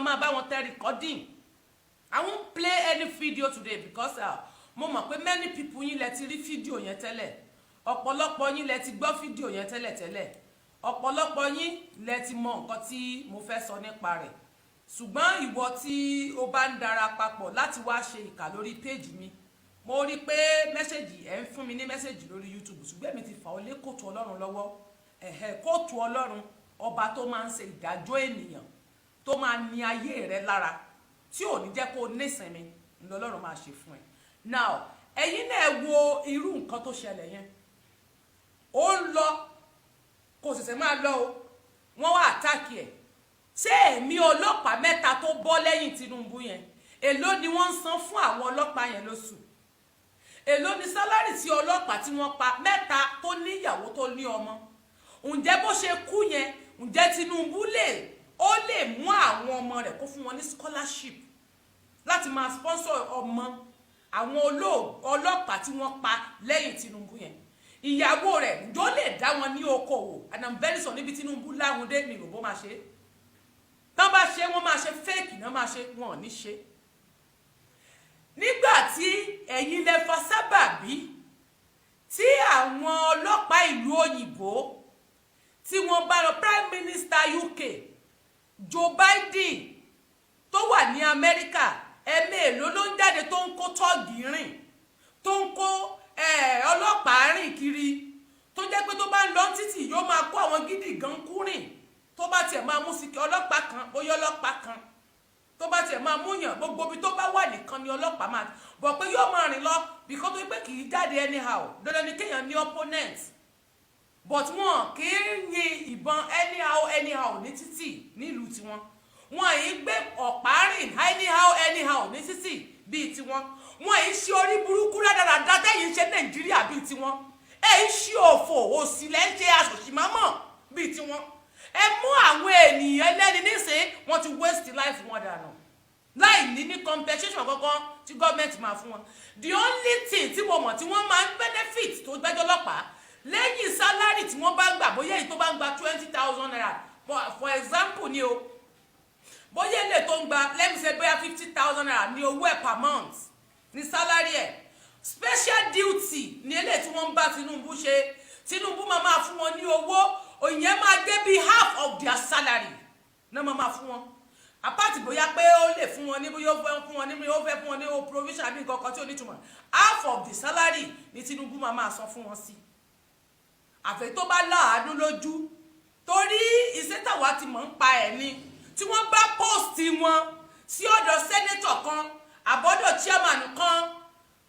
máa bá wọn tẹ recording. I won't play any video today because mo mọ̀ pé many people yín lẹ ti rí fídíò yẹn tẹ́lẹ̀, ọ̀pọ̀lọpọ̀ yín lẹ ti gbọ́ fídíò yẹn tẹ́lẹ̀, ọ̀pọ̀lọpọ̀ yín lẹ ti mọ nǹkan tí mo fẹ́ sọ nípa rẹ̀. Ṣùgbọ́n ìwọ tí o bá ń dara papọ̀ láti wá ṣe ìkà lórí page mi, mo rí pé mẹ́sẹ̀jì ẹ̀ ń fún mi ní mẹ́sẹ̀jì lórí YouTube, ṣùgbọ́n èmi ti fà ó lé kóòtù Ọlọ́run lọ́wọ́. Kóòtù Ọlọ́run, ọba tó máa ń ṣe ìdájọ́ ènìyàn, tó máa ní ayé rẹ lára, tí ò ní jẹ́ kó nísinmi, ní Ọlọ́run máa ṣe fún ẹ. Now, ẹ̀yin náà wo irú nǹkan tó ṣẹlẹ̀ yẹn. Ó ń lọ, kò ṣẹ̀ṣẹ̀ máa lọ o, wọ́n wá àtàkì ẹ̀. Ṣé èmi ọlọ́pàá mẹ́ta tó bọ́ lẹ́yìn Tinubu yẹn, èló ni wọ́n ń san fún àwọn ọlọ́pàá yẹn lóṣù? Èló ni sálárì tí ọlọ́pàá tí wọ́n pa mẹ́ta tó níyàwó tó ní ọmọ? Ǹjẹ́ bó ṣe kú yẹn, ǹjẹ́ Tinubu ó lè mú àwọn ọmọ rẹ̀ kó fún wọn ní scholarship láti máa sponsor ọmọ àwọn ọlọ́pàá tí wọ́n pa lẹ́yìn Tinubu yẹn? Ìyàwó rẹ̀ ǹjọ́ lè dá wọn ní okòwò? And I'm very sorry, níbi Tinubu láwọn dé mi ròbó máa ṣe. Tán bá ṣe wọ́n máa ṣe fake náà máa ṣe, wọn ò ní ṣe. Nígbà tí ẹ̀yin lẹ fa sábàbí tí àwọn ọlọ́pàá ìlú òyìnbó tí wọ́n bá lọ Prime Minister UK Joe Biden tó wà ní Amẹ́ríkà, ẹ̀mélòó ló ń jáde tó ń kó tọ́ọ̀gì rìn, tó ń kó ọlọ́pàá rìn kiri, tó jẹ́ pé tó bá ń lọ títì yóò máa kó àwọn gidi gan kú rìn, tó bá tiẹ̀ máa mú sí ọlọ́pàá kan bóyá ọlọ́pàá kan tó bá tiẹ̀ máa mú yàn gbogbo bí tó bá wà nìkan ni ọlọ́pàá máa bọ̀ pé yóò máa rìn lọ bìkọ́ tó pé kì í jáde anyhow, dandan ni kéèyàn ní opponent, but wọn kì í yin ìbọn anyhow ní títì nílùú tiwọn. Wọn yìí gbé ọ̀pá rìn anyhow ní títì bíi tiwọn. Wọn yìí ṣe orí burúkú rádaràdá tẹ́yìn ṣe Nàìjíríà bíi tiwọn. Ẹ ń ṣe òfò òsì lẹ́ ń ṣe aṣòṣìmámọ̀ bíi tiwọn. Ẹ mú àwọn ènìyàn ẹlẹ́ni nísìn wọ́n ti waste life wọn dànù láì ní compensation kankan tí gọ́ọ̀mẹ̀ntì máa fún wọn. The only thing tí mo mọ̀ tí wọ́n máa ń benefit tó gbẹ́jọ́ ọlọ́pàá lẹ́yìn sálárì tí wọ́n bá gbà, bóyá èyí tó bá ń gba 20,000 naira for example ni o, bóyá èlé tó ń gba let me say bóyá 50,000 naira ní owó ẹ̀ per month ní sálárì ẹ̀. Special duty ni èlé tí wọ́n ń bá Tinubu ṣe. Tinubu máa fún wọn ní owó, òyìn máa gbé bí half of their salary náà máa fún wọn. Apart bóyá pé ó lè fún wọn ní bóyá ó fẹ́ fún wọn ní ó fẹ́ fún wọn ní o provision àbí nǹkan kan tí ò ní túmọ̀, half of the salary ni Tinubu máa san fún wọn sí. Àfẹ́ tó bá láàánú lójú, torí iṣẹ́ tàwa ti mọ̀ ń pa ẹ̀ ni, tí wọ́n bá post wọn sí ọ̀dọ̀ senator kan àbọ̀dọ̀ chairman kan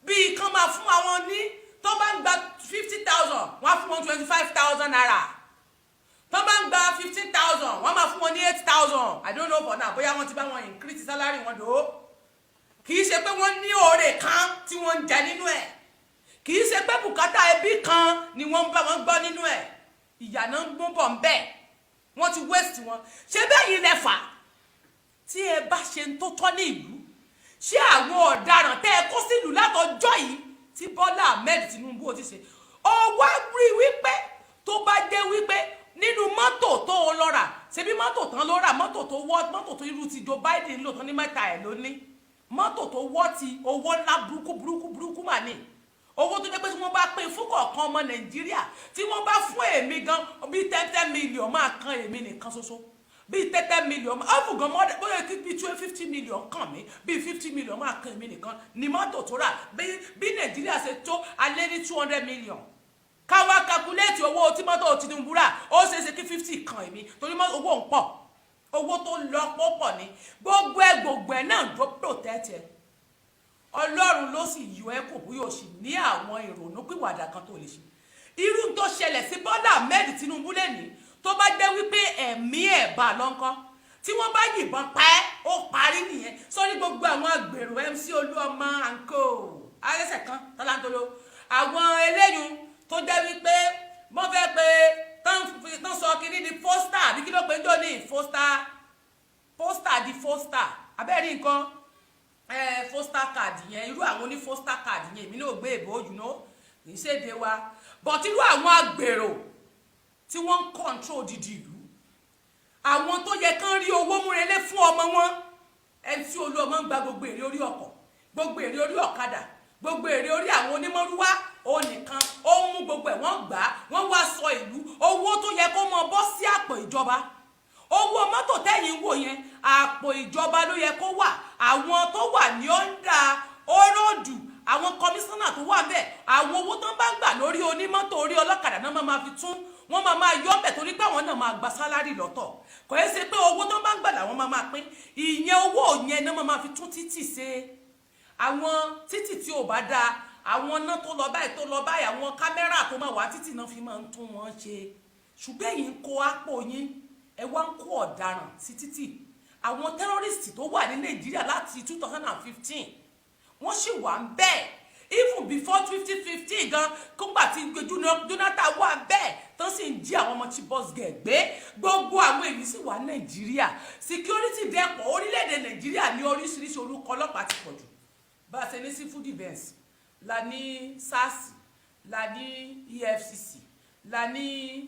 bí kan máa fún àwọn ní tó bá ń gba 50,000 wọ́n á fún wọn 25,000 naira, tó bá ń gba 15,000 wọ́n máa fún wọn ní 8,000. I don't know for now bóyá wọ́n ti bá wọn increase salary wọn dò. Kì í ṣe pé wọ́n ní oore kan tí wọ́n ń jẹ nínú ẹ̀, kì í ṣe pé bùkátà ẹbí kan ni wọ́n ń bá wọn gbọ́ nínú ẹ̀. Ìyà náà ń gún bọ̀ ń bẹ̀, wọ́n ti waste wọn. Ṣé bẹ́ẹ̀ yìí lẹ fà tí ẹ bá ṣe ń tó tọ́ ní ìlú? Ṣé àwọn ọ̀daràn tẹ́ ẹ kó sílùú látọjọ́ yìí tí Bọ́lá Ahmed Tinubu ti ṣe ó wá rí wípé tó bá jẹ́ wípé nínú mọ́tò tó lọ rà, ṣebí mọ́tò tán ló rà, mọ́tò tó irú ti Joe Biden lò tán ní mẹ́ta ẹ̀ ló ní, mọ́tò tó wọ́ ti owó ńlá burúkú mà ní, owó tó jẹ́ pé tí wọ́n bá pín fún kọ̀ọ̀kan ọmọ Nàìjíríà, tí wọ́n bá fún èmi gan bí 10 million máa kan èmi nìkan ṣoṣo, bí 10 million ọ̀fù gan mọ́dẹ̀ bóyá kí bí 50 million kàn mí, bí 50 million máa kan èmi nìkan ní mọ́tò tó rà, bí Nàìjíríà ṣe tó alẹ́ ní 200 million. Káwá calculate owó tí mọ́tò Tinubu rà, ó ṣeéṣe kí 50 kan èmi torí owó ń pọ̀, owó tó lọ pọ̀ ní gbogbo ẹ̀ náà ló protect ẹ. Ọlọ́run ló sì yọ ẹ́ kò bóyá o sì ní àwọn ìrònú pìwàdà kan tó lè ṣe. Irú tó ṣẹlẹ̀ sí Bọ́lá Ahmed Tinubu lẹ́ni tó bá jẹ́ wípé ẹ̀mí ẹ̀ bá lọ́nkọ́, tí wọ́n bá yìnbọn pa ẹ́ ó parí nìyẹn. Sórí gbogbo àwọn agbèrò MC Olúọmọ àǹkó arẹ́sẹ̀ kan tọ́lántolo àwọn eléyìí tó jẹ́ wípé wọ́n fẹ́ pé tán sọ kiri ní fóstà àbí kí ló pé ń jò ní fóstà di fóstà abẹ́rẹ́ nǹkan fóstà card yẹn, irú àwọn oní fóstà card yẹn èmi náà gbé èbó jùlọ kì í ṣèdè wa, but irú àwọn agbèrò tí wọ́n ń control dídì ìlú, àwọn tó yẹ kán rí owó múrelé fún ọmọ wọn Olúọmọ ń gba gbogbo èrè orí ọkọ̀, gbogbo èrè orí ọ̀kadà, gbogbo èrè orí àwọn onímọ̀rúwá, òun nìkan ó mú gbogbo ẹ̀ wọ́n gbà á, wọ́n wá sọ ìlú owó tó yẹ kó mọ bọ́ sí àpò ìjọba. Owó mọ́tò tẹ́yìn wò yẹn àpò ìjọba ló yẹ kó wà. Àwọn tó wà ní ọ́ndà óróòdù, àwọn kọmíṣánná tó wà bẹ́ẹ̀, àwọn owó tó ń bá gbà lórí onímọ́tò orí ọlọ́kadà náà máa fi tún, wọ́n máa yọ ọ́bẹ̀ torí pé àwọn náà máa gba sálárì lọ́tọ̀. Kò yẹ ṣe pé owó tó ń bá gbà làwọn máa pín, ìyẹn owó yẹn náà máa fi tún títì ṣe. Àwọn títì tí ò bá dáa, àwọn náà tó lọ báyìí àwọn kámẹ́rà tó máa wà títì náà fi máa ń tún wọn ṣe. Ṣùgbọ́n ẹ̀yin kó àpò yín, ẹ wá ń kó ọ̀daràn sí títì. Àwọn tẹ́rọ́rìstì tó wà ní Nàìjíríà láti 2015 wọ́n sì wà ń bẹ́ẹ̀, even before 2015 gan, kóńgbà tí Jonathan wà bẹ́ẹ̀ tó sì ń jí àwọn ọmọ tí bọ́s gẹ̀ gbé, gbogbo àwọn èyí sì wà Nàìjíríà. Security dẹ́pọ̀ orílẹ̀-èdè Nàìjíríà ní oríṣiríṣi orúkọ ọlọ́pàá ti pọ̀ jù. Bá a ṣe ní civil defence, la ní SARS, la ní EFCC, la ní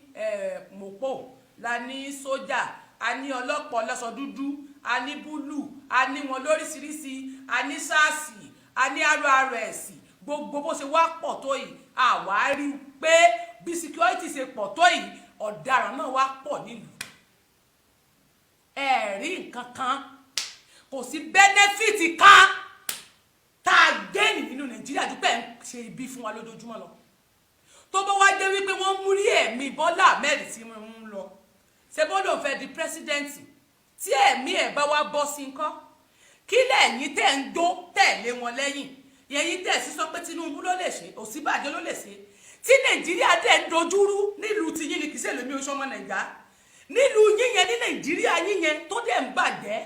mopo, la ní sójà, a ní ọlọ́pàá ọlọ́ṣọ dúdú, a ní búlù, a ní wọn lóríṣiríṣi, a ní SARS, a ní RRS. Gbogbo bó ṣe wá pọ̀ tó yìí, àwa rí pé bí security ṣe pọ̀ tó yìí, ọ̀daràn náà wá pọ̀ nílùú. Ẹ̀rí nǹkan kan, kò sí benefit kan tá a gẹ́nì nínú Nàìjíríà dúpẹ́ ń ṣe ibi fún wa lójoojúmọ́ lọ. Tó bá wá jẹ́ wípé wọ́n mú rí ẹ̀mí Bọ́lá Ahmed tí wọ́n ń lọ, ṣe bọ́dọ̀ fẹ́ di pírẹ́sídẹ́ǹtì, tí ẹ̀mí ẹ̀ bá wá bọ́ sí ńkọ́, kí lẹ́yìn tẹ̀ ń gbó tẹ̀lé wọn lẹ́yìn, yẹ̀yìn tẹ̀ sí sọ pé Tinubu ló lè ṣe, Ọ̀ṣínbàjò ló lè ṣe, tí Nàìjíríà dẹ̀ ń dojúrú nílùú ti yín ni kìí ṣe lómi oṣù ọmọ Nàìjíríà, nílùú yíyẹn ní Nàìjíríà yíyẹn tó dẹ̀ ń bàjẹ́,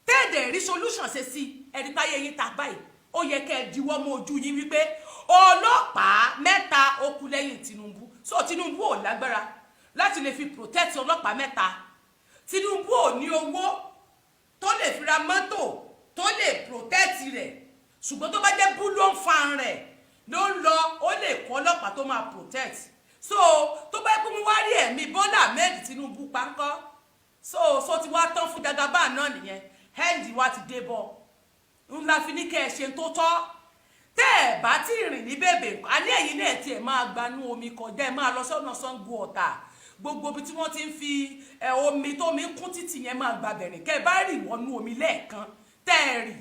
tẹ́ẹ̀dẹ̀ rí solution ṣe sí ẹ̀rí páyé yín ta báyìí. Ó yẹ kẹ́ ẹ diwọ́ mọ́ ojú yín wípé ọlọ́pàá mẹ́ta ó kú lẹ́yìn Tinubu. So Tinubu ò lágbára láti lè fi protect ọlọ́pàá mẹ́ta. Tinubu ò ní owó tó lè fi ra mọ́tò tó lè protect rẹ̀, ṣùgbọ́n tó bá jẹ́ búlọ́n fan rẹ̀ ló ń lọ, ó lè kọ́ ọlọ́pàá tó máa protect. So tó bá yẹ kó mú wá rí ẹ̀mí Bọ́lá Ahmed Tinubu pánkọ́, so ti wá tán fún Jagaba náà nìyẹn, hendi wa ti dé bọ́. Ńlá fi ní kẹ́ ẹ ṣe tó tọ́. Tẹ́ ẹ bá tí rìn ní bèbè, alẹ́ yìí náà tí ẹ máa gbanú omi kọjá, ẹ máa lọ sọ́nà Ṣàngó Ọ̀tà, gbogbo ibi tí wọ́n ti ń fi omi tó mi kún títì yẹn máa gba bẹ̀rẹ̀, kẹ́ ẹ bá rì wọnú omi lẹ́ẹ̀kan tẹ́ ẹ rì,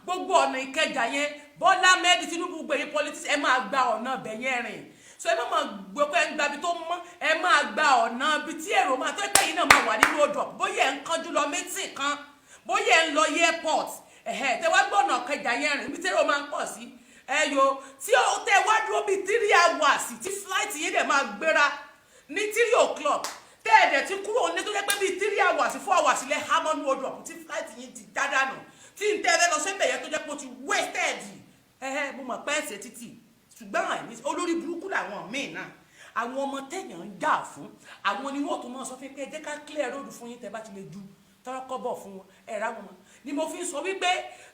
gbogbo ọ̀nà Ìkẹjà yẹn Bọ́lá Ahmed Tinubu gbẹ̀yìn politics, ẹ máa gba ọ̀nà bẹ̀yẹn rìn. So ẹ máa gbọ́ pé ẹ ń gba ibi tó mọ́, ẹ máa gba ọ̀nà ibi tí èrò máa tó ẹ̀kẹ́ yìí náà máa wà nínú odò, bóyá ẹ ń kánjú lọ mẹ́tì kan, bóyá ẹ ń lọ airport, tẹ wá gbọ́nà Ìkẹjà yẹn rìn, ibi tí èrò máa ń pọ̀ sí, tí ó tẹ wá dúró bíi 3 hours tí flight yìí dẹ̀ máa gbéra ní 3 o'clock, tẹ́ ẹ̀dẹ̀ ti kúrò ní tó jẹ́ pé bíi 3 hours 4 hours ilẹ̀ hamonu odò ọ̀pọ̀ tí flight yìí ti dádànù, tí ń tẹ́ ẹ lọ sẹ́bẹ̀ yẹn tó jẹ́ pé ó ti wasted. Mo mọ̀ pé ẹ̀sẹ̀ títì, ṣùgbọ́n àìní olórí burúkú làwọn míì náà, àwọn ọmọ tẹ̀yàn ń dà fún, àwọn ni wọ́n tó máa sọ fún pé ẹ jẹ́ ká clear road fún yín tẹ́ bá ti lè ju tọ́rọ́kọ́bọ̀ fún wọn ẹ̀rá wọn. Ni mo fi sọ wípé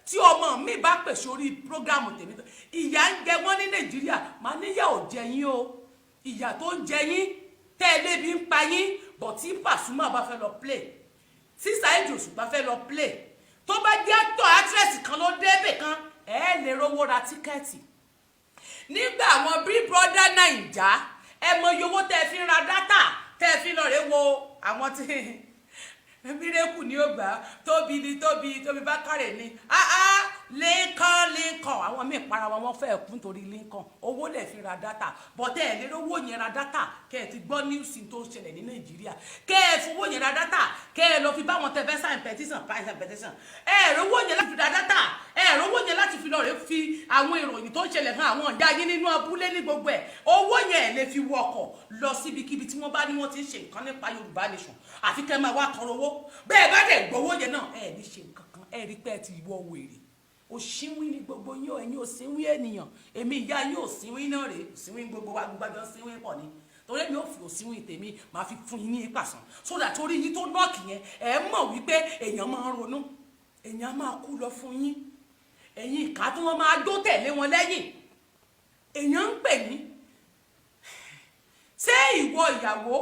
tí ọmọ mi bá pèsè orí prógrámù tèmi, ìyà ń jẹ wọ́n ní Nàìjíríà, màá níyà ò jẹ yín o, ìyà tó ń jẹ yín tẹ́lẹ̀ bí ń pa yín, bọ̀ tí Pasuma bá fẹ́ lọ play, tí Saheed Òṣùpá fẹ́ lọ play, tó bá jẹ́ tó actress kan ló débè kan, ẹ lè rówó ra tíkẹ́ẹ̀tì. Nígbà àwọn Big Brother Naija, ẹ mọ iye owó tẹ́ fi ń ra dátà, tẹ́ fi lọ rè wo àwọn tí Mírèkù ní ó gbà, tóbi Bákàrè ní Lincoln àwọn míì para wọn fẹ́ kún torí Lincoln, owó lè fi ra dátà, bọ́tẹ́ ẹ̀ lérò owó yẹn ra dátà kẹ́ ẹ ti gbọ́ níwùsì tó ṣẹlẹ̀ ní Nàìjíríà, kẹ́ ẹ fowó yẹn ra dátà, kẹ́ ẹ lọ fi bá wọn tẹ fẹ́ sign petition ẹ rówó yẹn láti fi ra dátà, ẹ rówó yẹn láti fi lọ rẹ fi àwọn ìròyìn tó ń ṣẹlẹ̀ hàn àwọn ọ̀dà yín nínú abúlé ní gbogbo ẹ̀, owó yẹn lè fi wọkọ̀ lọ síbikíbi tí wọ́n bá ní wọ́n ti ń ṣe nǹkan nípa Yorùbá nation, àfi kẹ́ máa wá tọrọ owó, bẹ́ẹ̀ bá dẹ̀ gbowó yẹn náà ẹ ní ṣe nǹkan kan, ẹ rí pé ẹ ti wọ wèrè. Òṣìwín ni gbogbo yín o, ẹ̀yin òṣìwín ènìyàn, èmi ìyá yín òṣìwín náà rèé, òṣìwín gbogbo wa gbogbo àjọ òṣìwín pọ̀ ni, torí èmi ò fi òṣìwín tèmi máa fi fún yín ní ìpàsàn, sódà torí yín tó nọ́ọ̀kì yẹn ẹ mọ̀ wípé èèyàn máa ń ronú, èèyàn máa kú lọ fún yín, ẹ̀yin ìka tí wọ́n máa dó tẹ̀lé wọn lẹ́yìn, èèyàn ń pè yín. Ṣé ìwọ ìyàwó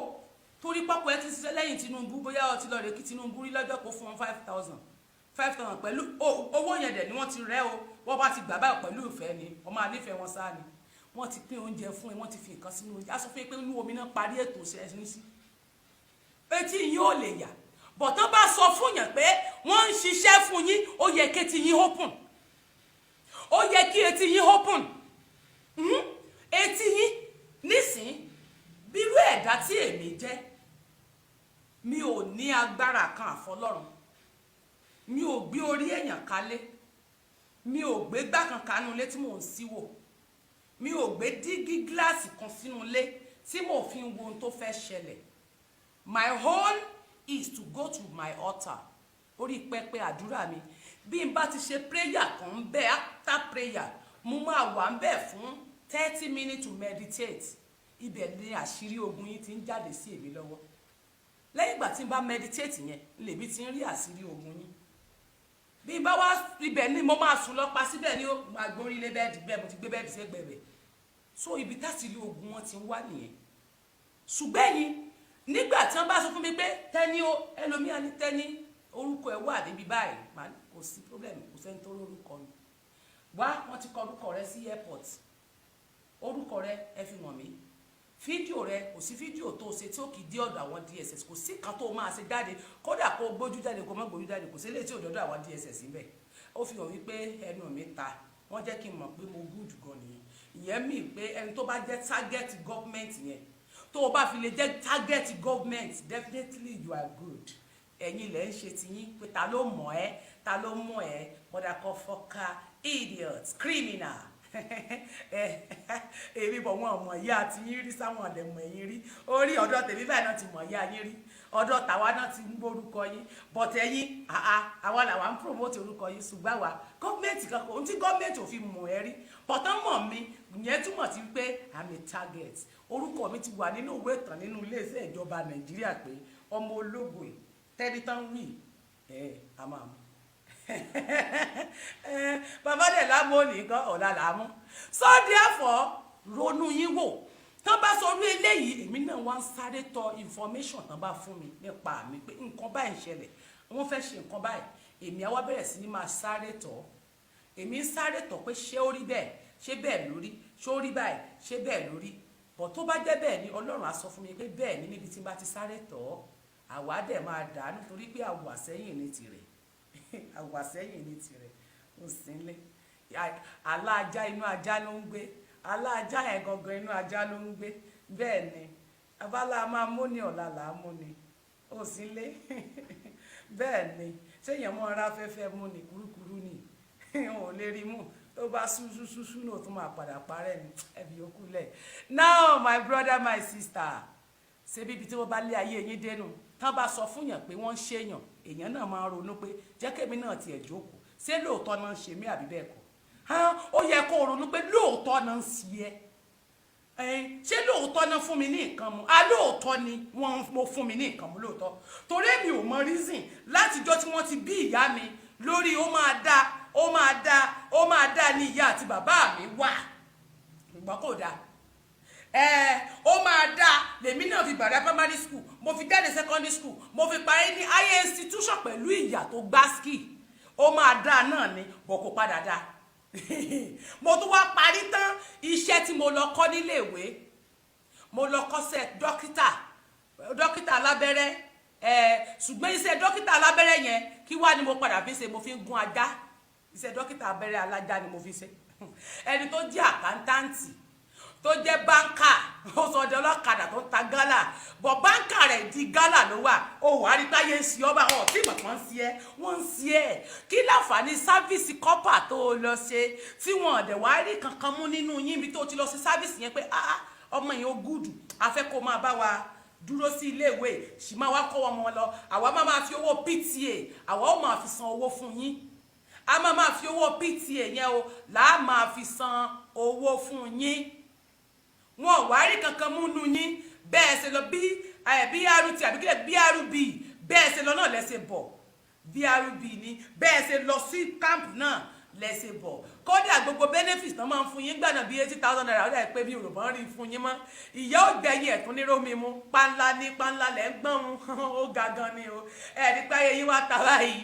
torí pápọ̀ ẹ ti ṣiṣẹ́ lẹ́yìn Tinubu, bóyá ó ti lọ rè kí Tinubu rí lọ́jọ́ kó fún wọn 5,000, 5,000 pẹ̀lú owó yẹn dẹ̀ ni wọ́n ti rẹ́ o wọ́n bá ti gbà báyìí pẹ̀lú ìfẹ́ ni ọmọ ànífẹ́ wọn sáà ni wọ́n ti pín oúnjẹ fún ẹ wọ́n ti fi nǹkan sínú oúnjẹ a sọ fún yín pé inú omi náà parí ètò ṣẹ́yìn sí etí yín ò lè yà bọ̀tán bá sọ fún yàn pé wọ́n ń ṣiṣẹ́ fún yín ó yẹ kí etí yín open ó yẹ kí etí yín open etí yín nísìn bírú ẹ̀dá tí èmi jẹ́ mi ò ní agbára kan àfọlọ́run mi ò gbé orí èèyàn kalẹ̀ mi ò gbé gbá kan kanú ilé tí mò ń síwò mi ò gbé dígí gíláàsì kan sínú ilé tí mò fi ń wo ohun tó fẹ́ ṣẹlẹ̀ my whole is to go to my altar orí pẹpẹ àdúrà mi bí n bá ti ṣe prayer kan bẹ́ẹ̀ after prayer mo máa wà ń bẹ̀ fún 30 minutes to meditate ibẹ̀ ni àṣírí ogun yín ti ń jáde sí èmi lọ́wọ́ lẹ́yìn ìgbà tí n bá meditate yẹn lèmi ti ń rí àṣírí ogun yín bí n bá wá ibẹ̀ ni mo máa sùn lọ pa síbẹ̀ ni ó máa gbórí lé bẹ́ẹ̀dì bẹ́ẹ̀ mo ti gbé bẹ́ẹ̀dì sẹ́gbẹ̀ẹ́ so ibi táṣírí ogun wọn ti ń wá nìyẹn ṣùgbọ́n yín nígbà tí wọ́n bá sọ fún mi pé tẹ́ni ó ẹlòmíà ní tẹ́ni orúkọ ẹ̀ wà níbi báyìí kò sí problem kò sẹ́ni tó lórúkọ mi wá wọ́n ti kọ orúkọ rẹ sí airport orúkọ rẹ ẹ fi hàn mí fídíò rẹ kò sí fídíò tó ṣe tí ó kì í dé ọ̀dọ̀ àwọn DSS kò sí kan tó máa ṣe jáde kódà kó gbójú jáde kó má gbójú jáde kò sí létí òdòdó àwọn DSS níbẹ̀ ó fi hàn wípé ẹnu mi ta wọ́n jẹ́ kí n mọ̀ pé mo good gan nìyẹn ìyẹn mi pé ẹni tó bá jẹ́ target government yẹn tó o bá fi lè jẹ́ target government definitely you are good ẹ̀yin lẹ́ ń ṣe tiyín pé ta ló mọ̀ ẹ́ ta ló mọ̀ ẹ́ mọ̀dàkọ́ fọ́ká idiot criminal èmi bọ̀ wọn ọmọ ìyá àti yín rí sáwọn ọ̀dẹ̀ mọ̀ ẹ̀yìn rí orí ọ̀dọ̀ tèmi báyìí náà ti mọ̀ ìyá yín rí ọ̀dọ̀ tàwa náà ti ń gbórúkọ yín bọ̀tẹ̀ yín àwa làwa ń promote orúkọ yín ṣùgbọ́n àwa gọ́ọ̀mẹ̀ntì kan ohun tí gọ́ọ̀mẹ̀ntì ò fi mọ̀ ẹ́ rí bọ̀tán mọ̀ mi ìyẹn túmọ̀ sí pé I'm a target orúkọ mi ti wà nínú ìwé ìtàn nínú iléeṣẹ́ ìjọba Nàìjíríà pé ọmọ ológo tẹ́lítàn wì a máa mú bàbá dẹ̀ lámú nìkan ọ̀la làmú so therefore ronú yín wò tán bá sọ orí eléyìí èmi náà wá ń sáré tọ information tán bá fún mi nípa mi pé nǹkan báyìí ń ṣẹlẹ̀ wọ́n fẹ́ ṣe nǹkan báyìí èmi á wá bẹ̀rẹ̀ sí ní máa sáré tọ̀ èmi ń sáré tọ̀ pé ṣé ó rí bẹ́ẹ̀ ṣé bẹ́ẹ̀ lórí ṣé ó rí báyìí ṣé bẹ́ẹ̀ lórí bọ̀ tó bá jẹ́ bẹ́ẹ̀ ni Ọlọ́run á sọ fún mi pé bẹ́ẹ̀ ni níbi tí n bá ti sáré tọ̀ àwa dẹ̀ máa dà nítorí pé àwọ̀ àsẹ́yìn ní tirẹ̀ àwọ̀ àsẹ́yìn ní tirẹ̀ ó sì ń lé aláàjá inú ajá ló ń gbé aláàjá yẹn gangan inú ajá ló ń gbé bẹ́ẹ̀ ni abala máa mú ní ọ̀la là á mú ni ó sì ń lé bẹ́ẹ̀ ni séèyàn mọ́ ara fẹ́fẹ́ mú ni kúrúkúrú ni ò lè rí mú tó bá súsúsúsú náà tó máa padà parẹ́ ni ẹbí yòókù lẹ̀ now my brother my sister ṣé bíbi tí wọ́n bá lé ayé yín dénú tán bá sọ fún yàn pé wọ́n ń ṣèyàn èèyàn náà máa ronú pé jẹ́ kémi náà tiẹ̀ jókòó ṣé lóòótọ́ náà ń ṣe mí àbí bẹ́ẹ̀ kọ́ ó yẹ kó o ronú pé lóòótọ́ náà ń ṣe ẹ́ ṣé lóòótọ́ náà fún mi ní nǹkan mu lóòótọ́ ni wọ́n mo fún mi ní nǹkan mu lóòótọ́ torí èmi ò mọ reason látijọ́ tí wọ́n ti bí ìyá mi lórí ó máa dá ó máa dá ó máa dá ní ìyá àti bàbá mi wà ṣùgbọ́n kò dáa ó máa dá lèmi náà fi bàrẹ̀ primary school mo fi jáde secondary school mo fi parí ní higher institution pẹ̀lú ìyà tó gbá ski ó máa dá náà ni bọ̀ kò padà dá mo tún wá parí tán iṣẹ́ tí mo lọ kọ́ níléèwé mo lọ kọ́ṣẹ́ dókítà alábẹ́rẹ́ ṣùgbọ́n iṣẹ́ dókítà alábẹ́rẹ́ yẹn kí wá ni mo padà fi ṣe mo fi ń gún ajá iṣẹ́ dókítà abẹ́rẹ́ alájá ni mo fi ṣe ẹni tó jẹ́ àkántàǹtì tó jẹ́ báńkà ó sọ ọdẹ ọlọ́kadà tó ta gálà bọ̀ báńkà rẹ̀ di gálà ló wà ó wà á rí táyé ń sí ọba ọ̀ tí mọ̀ kan sí ẹ wọ́n ń sí ẹ kí láǹfààní sáfíìsì kọ́pà tó o lọ ṣe tí wọ́n ọ̀dẹ̀ wá rí kankan mú nínú yín bí tó ti lọ sí sáfíìsì yẹn pé ọmọ yẹn ó gùdù afẹ́ kó máa bá wa dúró sí iléèwé sì máa wá kọ́ wọn lọ àwa máa fi owó PTA àwa ó máa fi san owó fún yín a máa fi owó PTA yẹn o làá máa fi san owó fún yín wọn wá rí kankan múnú yín bẹ́ẹ̀ ṣe lọ bí BRT àbí kílẹ̀ BRB bẹ́ẹ̀ ṣe lọ náà lẹ́sẹ̀ bọ̀ BRB ni bẹ́ẹ̀ ṣe lọ sí camp náà lẹ́sẹ̀ bọ̀ kódà gbogbo benefits náà máa ń fún yín gbàdá bíi 80,000 naira ó dà pé bí Yorùbá ń rí fún yín mọ́ ìyá ò gbẹ̀yìn ẹ̀tún ní rómi mu pánlá ní pánlá lẹ́ ń gbọ́n mu ó ga gan ni o ẹ̀ẹ́dí páyé yín wá ta báyìí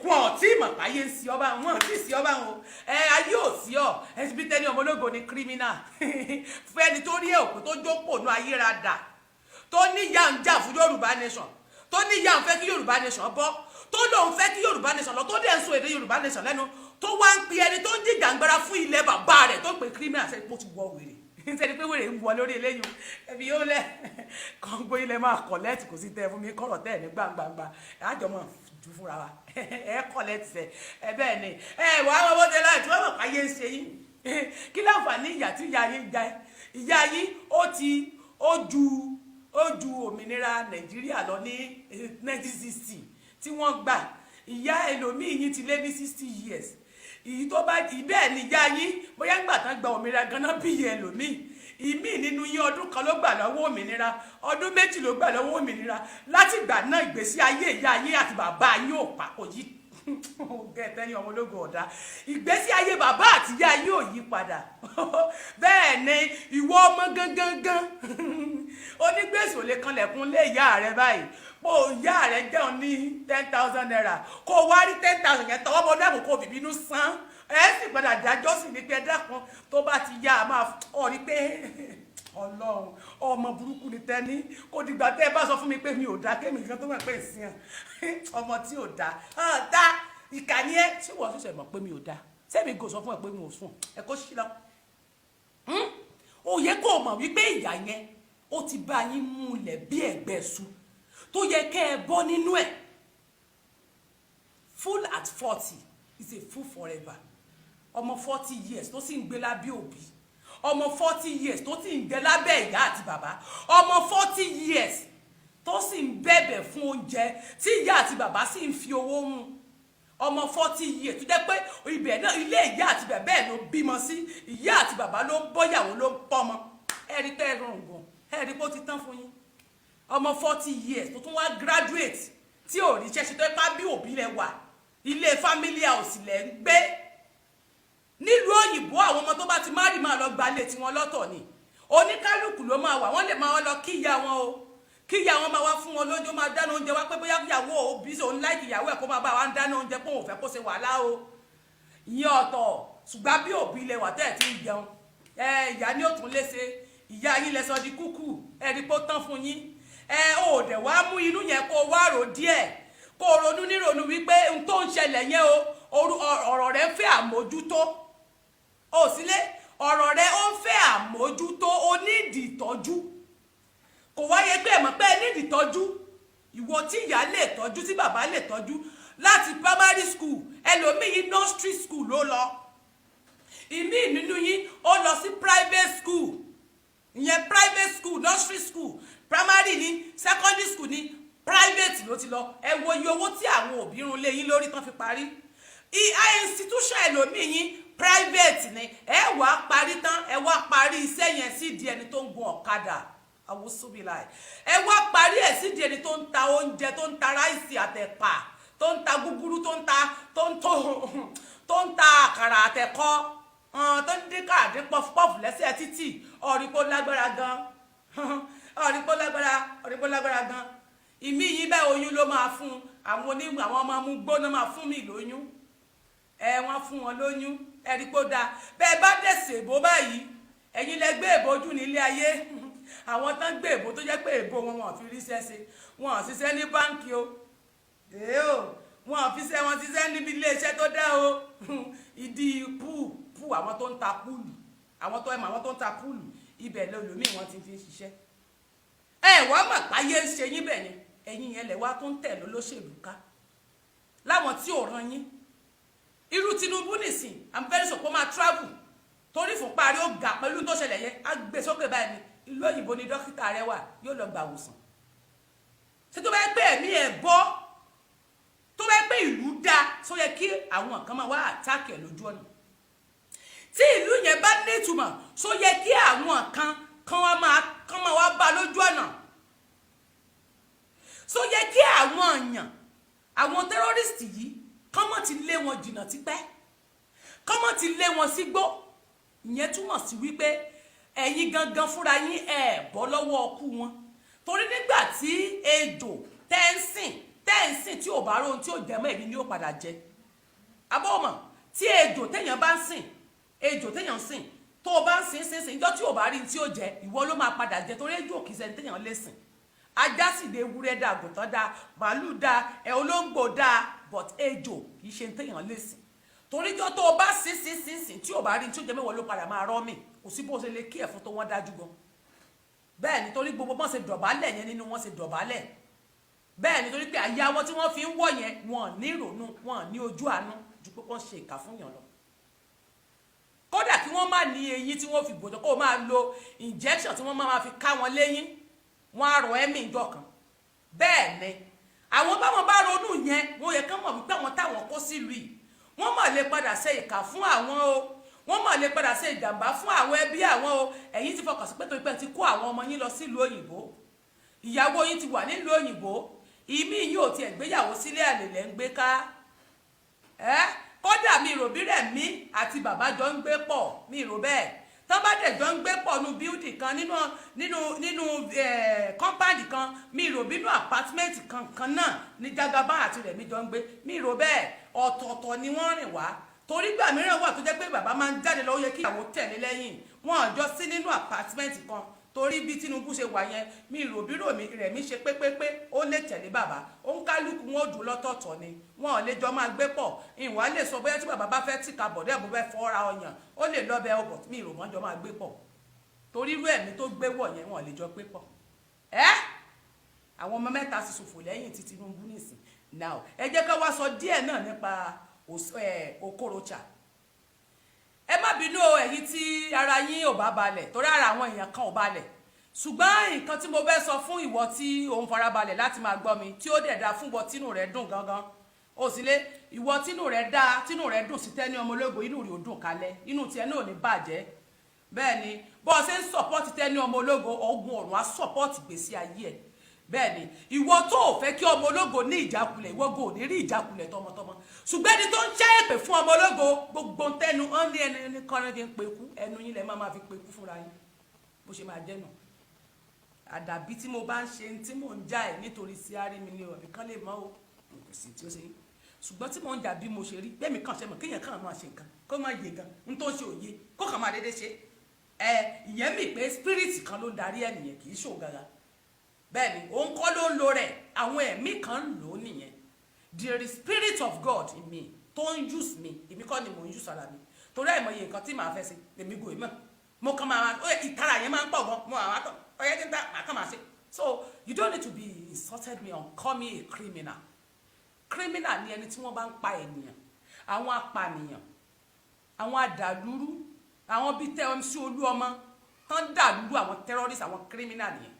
wọn tí mọ̀ páyé ń sí ọba wọn tí sí ọba wọn ayé ò sí ọ ẹsì bí tẹ́ni ọmọ ológo ni criminal fẹ́ni tó rí òkú tó jókòó nú ayérada tó ní ìyá ń jà fún Yorùbá nation tó ní ìyá ń fẹ́ kí Yorùbá nation bọ́ tó lóun fẹ́ kí Yorùbá nation lọ tó dẹ̀ ń sọ èdè Yorùbá nation lẹ́nu tó wá ń pe ẹni tó ń jìjàngbara fún ilẹ̀ bàbá rẹ̀ tó ń pe criminal sẹ́ni pé ó ti wọ wèrè sẹ́ni pé wèrè ń wọ lórí eléyìí ẹbí yóò lẹ̀ kọ́ńgbó ilẹ̀ máa kọ̀lẹ́tì kò sí tẹ́ fún mi kọ̀rọ̀ tẹ́ ní gbàngbàngbà àjọmọ̀ jù fúnra wa kọ̀lẹ́tì sẹ́ bẹ́ẹ̀ ni wà á wọ́n tẹ láì tí wọ́n mọ̀ páyé ń ṣe yín kí láǹfààní ìyà tí ìyá yín jẹ ìyá yín ó ju òmìnira Nàìjíríà lọ ní 1960 tí wọ́n gbà ìyá ẹlòmíì yín ti lé ní 60 years ìyí tó bá ìbẹ́ẹ̀ ni ìyá yín bóyá ńgbà tán gba òmìnira ganan bí iye ẹlòmíì ìmí nínú yín ọdún kan ló gbà lọ́wọ́ òmìnira ọdún méjì ló gbà lọ́wọ́ òmìnira láti ìgbà náà ìgbésí ayé ìyá yín àti bàbá yín ò papọ̀ yìí gẹ̀ẹ́tẹ́ ní ọmọ ológun ọ̀dà ìgbésí ayé bàbá àti ìyá yín ò yí padà bẹ́ẹ̀ ni ìwọ ọmọ gangan onígbèsè ò lè kanlẹ̀kùn lé ìyá rẹ báyìí pò ìyá rẹ jẹun ní 10,000 naira kó o wá rí 10,000 yẹn tọwọ́ bọ́ dẹ́kun kó o bìbínú san ẹ sì padà dájọ́ sí ní pé dákun tó bá ti yá a máa ọ̀ rí pé Ọlọ́run ọmọ burúkú ni tẹ́ni kò dìgbà tẹ́ ẹ bá sọ fún mi pé mi ò dá kémi nǹkan tó mọ̀ pé ìsìn ọmọ tí ò dá ìkànnì ẹ tí wọ́n ṣẹ̀ṣẹ̀ mọ̀ pé mi ò dá sẹ́mi gò sọ fún ẹ pé mi ò sùn ẹ kó sí lọ. ó yẹ kó o mọ̀ wípé ìyá yẹn ó ti bá yín múlẹ̀ bí ẹ̀gbẹ́ su tó yẹ kẹ́ ẹ bọ́ nínú ẹ̀. Fool at 40 is a fool forever. Ọmọ 40 years tó sì ń gbé lábẹ́ òbí ọmọ 40 years tó sì ń gbé lábẹ́ ìyá àti bàbá ọmọ 40 years tó sì ń bẹ̀bẹ̀ fún oúnjẹ tí ìyá àti bàbá sì ń fi owó mú ọmọ 40 years tó jẹ́ pé ibẹ̀ náà ilé ìyá àti bàbá ẹ̀ ló bímọ sí ìyá àti bàbá ló ń bọ́yàwó ló ń pọ́mọ ẹ̀rí pé ẹ̀rọ ògùn ẹ̀rí pé ó ti tán fún yín ọmọ 40 years tó tún wá graduate tí ò rí ṣẹ́ṣẹ́ tó ipá bí òbí lẹ wà ilé family house lẹ ń gbé nílùú òyìnbó àwọn ọmọ tó bá ti márì máa lọ gbalé tiwọn lọ́tọ̀ ni oníkálùkù ló máa wà wọ́n lè máa lọ kí ìyá wọn o kí ìyá wọn máa wá fún wọn lóúnjẹ máa dáná oúnjẹ wá pé bóyá ìyàwó òbí òun láìkì ìyàwó ẹ̀ kó máa bá wa ń dáná oúnjẹ pé òun fẹ́ kó ṣe wàhálà o ìyẹn ọ̀tọ̀ ṣùgbọ́n bí òbí ilẹ̀ wà tẹ́ẹ̀ tí ń jẹun ìyá ní òtún léṣe ìyá yín lẹ sọ di kúkú ẹ̀rí pé ó tán fún yín ò dẹ̀ wá mú inú yẹn kó wá rò díẹ̀ kó ronú nírònú wípé n tó ń ṣẹlẹ̀ yẹn o ọ̀rọ̀ rẹ̀ ń fẹ́ àmójútó ó sílé ọ̀rọ̀ rẹ̀ ó ń fẹ́ àmójútó ó nídìí ìtọ́jú kò wáyé pé ẹ̀mọ́ pé nídìí ìtọ́jú ìwọ tí ìyá lè tọ́jú tí bàbá lè tọ́jú láti primary school ẹlòmíì nursery school ló lọ ìmí nínú yín ó lọ sí private school ìyẹn private school nursery school primary ní secondary school ní private ló ti lọ ẹ wo iye owó tí àwọn òbí run lé yín lórí tán fi parí institution ẹlòmíì yín private ni ẹ wá parí tán ẹ wá parí iṣẹ́ yẹn sí di ẹni tó ń gun ọ̀kadà awosubila ẹ wá parí ẹ̀ sí di ẹni tó ń ta oúnjẹ tó ń ta ráìsì àtẹ̀pà tó ń ta gúgúrú tó ń ta àkàrà àtẹ̀kọ́ tó ń dín káàdín pọfupọfu lẹ́sẹ̀ títì ọ̀rìpọ̀ lágbára gan ọ̀rìpọ̀ lágbára gan ìmí yìí bẹ́ẹ̀ oyún ló máa fún àwọn ọmọ mú gbóná máa fún mi lóyún wọ́n fún wọn lóyún ẹ̀rí pé ó dáa bẹ́ẹ̀ bá dẹ̀sẹ̀ èbó báyìí ẹ̀yin lẹ gbé èbó jù nílé ayé àwọn tán gbé èbó tó jẹ́ pé èbó wọn fi ríṣẹ́ ṣe wọn ò ṣiṣẹ́ ní báǹkì o wọn ò fi ṣe wọn ṣiṣẹ́ níbi iléeṣẹ́ tó dá o ìdí púù àwọn tó ń ta púùlù àwọn tó ń ta púùlù ibẹ̀ lọ́lọ́mìn wọn ti fi ń ṣiṣẹ́ wàá mà páyé ń ṣe yín bẹ̀ yẹn ẹ̀yin yẹn lẹ̀ wá tó ń tẹ̀ lólóṣèlú ká láwọn tí ò ran yín irú Tinubu nìsín I'm very sure kó máa travel torí fún parí ó ga pẹ̀lú tó ṣẹlẹ̀ yẹn á gbé sókè báyìí ní ìlú òyìnbó ni dókítà rẹ wà yóò lọ gbà wòsàn ṣé tó bá pé ẹ̀mí ẹ̀ bọ́ tó bá pé ìlú dá só yẹ kí àwọn kan máa wá àtàkì ẹ̀ lójú ọ̀nà tí ìlú yẹn bá ní ìtumọ̀ só yẹ kí àwọn kan máa wá bá lójú ọ̀nà só yẹ kí àwọn èèyàn àwọn tẹ́rọ́rìstì yìí kọ́mọ̀ ti lé wọn jìnnà tipẹ́ kọ́mọ̀ ti lé wọn sígbó ìyẹn túmọ̀ sí wípé ẹ̀yin gangan fúnra yín bọ́ lọ́wọ́ ọkú wọn torí nígbà tí ejò tẹ́ǹsìn tí ò bá róhun tí ò jẹ́ mọ́ ẹ̀yin ni ó padà jẹ abọ́mọ̀ tí ejò téèyàn bá ń sìn ejò téèyàn ń sìn tó o bá ń sìn ìjọ́ tí o bá rí tí ó jẹ ìwọ ló máa padà jẹ torí ejò kìí ṣẹni téèyàn lè sìn ajá sì lè ewúrẹ́ dá àgùntàn dá màálù dá olóńgbò dá but ejò kìí ṣe téèyàn lè sìn torí ìjọ́ tó o bá sìn tí o bá rí tí ó jẹ mẹ́wàá ló padà máa rọ́ mi kò sí bó ṣe lè kí ẹ̀fún tó wọ́n dájú gan bẹ́ẹ̀ nítorí gbogbo wọn ṣe dọ̀bálẹ̀ yẹn nínú wọn ṣe dọ̀bálẹ̀ bẹ́ẹ̀ nítorí pé àyà wọn tí wọ́n fi ń wọ̀ yẹn wọn ní ìrònú wọn ní ojú àánú ju pé wọ́n ṣe ìkà fún yàn lọ kódà kí wọ́n má ní eyín tí wọ́n fi bòjọ́ kó o máa lo injection tí wọ́n máa fi ká wọn léyín wọ́n á rọ ẹ̀mí ìjọ kan bẹ́ẹ̀ ni àwọn báwọn bá ronú yẹn wọ́n yẹ kán mọ̀ wípé àwọn táwọn kó sílùú yìí wọ́n mà lè padà ṣe ìkà fún àwọn o wọ́n mà lè padà ṣe ìjàmbá fún àwọn ẹbí àwọn o ẹ̀yin ti fọkàn sí pé torí pé ti kó àwọn ọmọ yín lọ sílùú òyìnbó ìyàwó yín ti wà nílùú òyìnbó ìmí yìí ò tiẹ̀ gbéyàwó sílé àlè lẹ́ ń gbé ká kódà mi rò bí rẹ̀ mí àti bàbá jọ ń gbé pọ̀ mi rò bẹ́ẹ̀ tán bá dẹ̀ jọ ń gbé pọ̀ nínú bíúdì kan nínú kọ́mpáàdì kan mi rò bínú àpátímẹ́ǹtì kan náà ní Jagaba àti rẹ̀ mi jọ ń gbé mi rò bẹ́ẹ̀ ọ̀tọ̀ọ̀tọ̀ ni wọ́n rìn wá torí gbà mìíràn wà tó jẹ́ pé bàbá máa ń jáde lọ ó yẹ kí ìyàwó tẹ̀lé lẹ́yìn wọn àjọ sí nínú àpátímẹ́ǹtì kan torí bí Tinubu ṣe wà yẹn mi rò bí rẹ̀ mi ṣe pépépé ó lè tẹ̀lé bàbá ó ń kálukú wọn ò dùn lọ́tọ̀ọ̀tọ̀ ni wọn ò lè jọ máa gbé pọ̀ ìwà lè sọ bóyá tí bàbá bá fẹ́ tìka bọ̀dẹ́ bó fẹ́ fọ́ra ọyàn ó lè lọ́bẹ̀ ọbọ̀ mi rò wọ́n jọ máa gbé pọ̀ torí irú ẹ̀mí tó gbé wọ̀ yẹn wọn ò lè jọ gbé pọ̀ àwọn ọmọ mẹ́ta sì ṣòfò lẹ́yìn tí Tinubu nìsín now ẹ jẹ́ ká wá sọ díẹ̀ náà nípa Okorocha ẹ má bínú ẹ̀yin tí ara yín ò bá balẹ̀ torí ara àwọn èèyàn kan ò balẹ̀ ṣùgbọ́n nǹkan tí mo fẹ́ sọ fún ìwọ tí òun farabalẹ̀ láti máa gbọ́ mi tí ó dẹ̀ da fún ìwọ tínú rẹ̀ dùn gangan ó sì lé ìwọ tínú rẹ̀ dá tínú rẹ̀ dùn sí Tenny ọmọ ológo inú rẹ̀ ò dùn kalẹ̀ inú tiẹ̀ náà ò ní bàjẹ́ bẹ́ẹ̀ ni bó o ṣe ń sọ̀pọ́tì Tenny ọmọ ológo ogun ọ̀run á sọ̀pọ́tì gbèsè ayé ẹ̀ bẹ́ẹ̀ ni ìwọ tó ò fẹ́ kí ọmọ ológo ní ìjákulẹ̀ ìwọ go ò ní rí ìjákulẹ̀ tọmọtọmọ ṣùgbọ́n ẹni tó ń ṣẹ́ èpè fún ọmọ ológo gbogbo tẹnu ọ́n ní ẹni kọ́rin fi ń pekú ẹnu yín lẹ máa fi pekú fúnra yín bó ṣe máa jẹ́ nù àdàbí tí mo bá ń ṣe tí mò ń já ẹ̀ nítorí sí àárín mi ni ọ̀bì kan lè mọ́ o kò sí tí ó ṣe yín ṣùgbọ́n tí mò ń jà bí mo ṣe rí bẹ́ẹ̀mi kàn ṣe mọ̀ kéèyàn kàn máa ṣe nǹkan kó máa yé gan n tó ṣe òye kó kàn máa dédé ṣe ìyẹn mi pé spirit kan ló ń darí ẹ̀ nìyẹn kì í ṣòun gangan bẹ́ẹ̀ ni òun kọ́ ló ń lo rẹ̀ àwọn ẹ̀mí kan ń lò ó nìyẹn there is spirit of God in me tó ń use me èmi kọ́ ni mò ń use ara mi torí àìmọye nǹkan tí màá fẹ́ ṣe èmi gò ìmọ̀ mo kàn máa ìtara yẹn máa ń pọ̀ gan mo àwọn akọ ọyẹ tí ń ta màá kàn máa ṣe so you don't need to be insulted me on call me a criminal criminal ni ẹni tí wọ́n bá ń pa ènìyàn àwọn apànìyàn àwọn àdàlúrú àwọn bíi MC Olúọmọ tán dàlúrú àwọn terrorist àwọn criminal nìyẹn